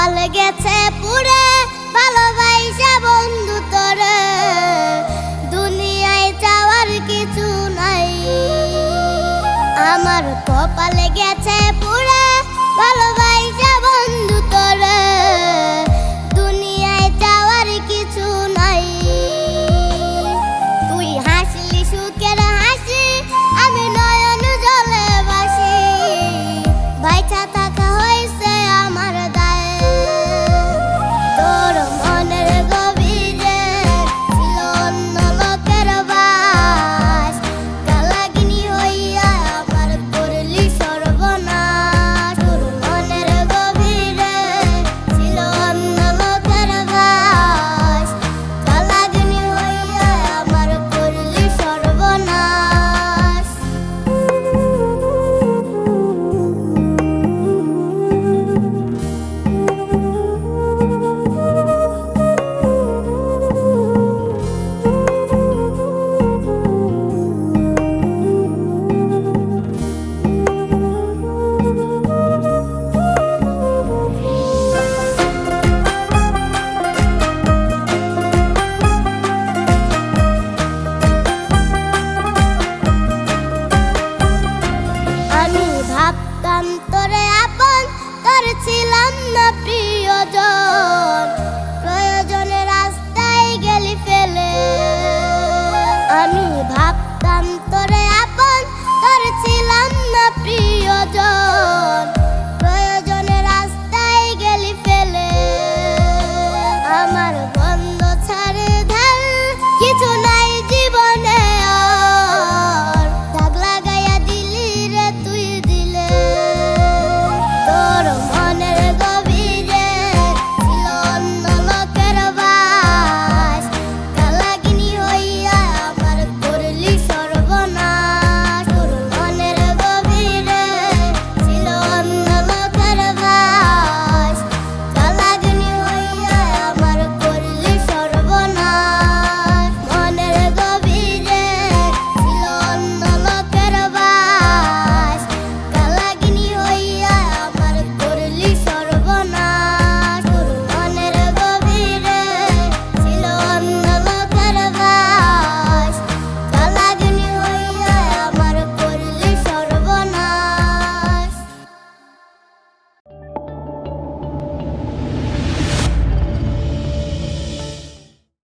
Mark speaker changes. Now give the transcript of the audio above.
Speaker 1: কপাল গেছে পুরে ভালোবাসা বন্ধু তোরে দুনিয়ায় চাওয়ার কিছু নাই আমার কপাল গেছে পুরে ভালোবাসা বন্ধু তোরে দুনিয়ায় চাওয়ার কিছু নাই তুই হাসলি সুখের হাসি আমি নয়ন জলে ভাসি বাইচা থাকা হয়েছে আমার দায়ে তোর মনের গভীরে ছিল অন্য লোকের বাস কালাগিনী হইয়া আমার করলি সর্বনাশ তোর মনের গভীরে ছিল অন্য লোকের বাস কালাগিনী হইয়া আমার করলি সর্বনাশ আমি ভাবতাম তোরে আপন তোর ছিলাম না প্রিয়জন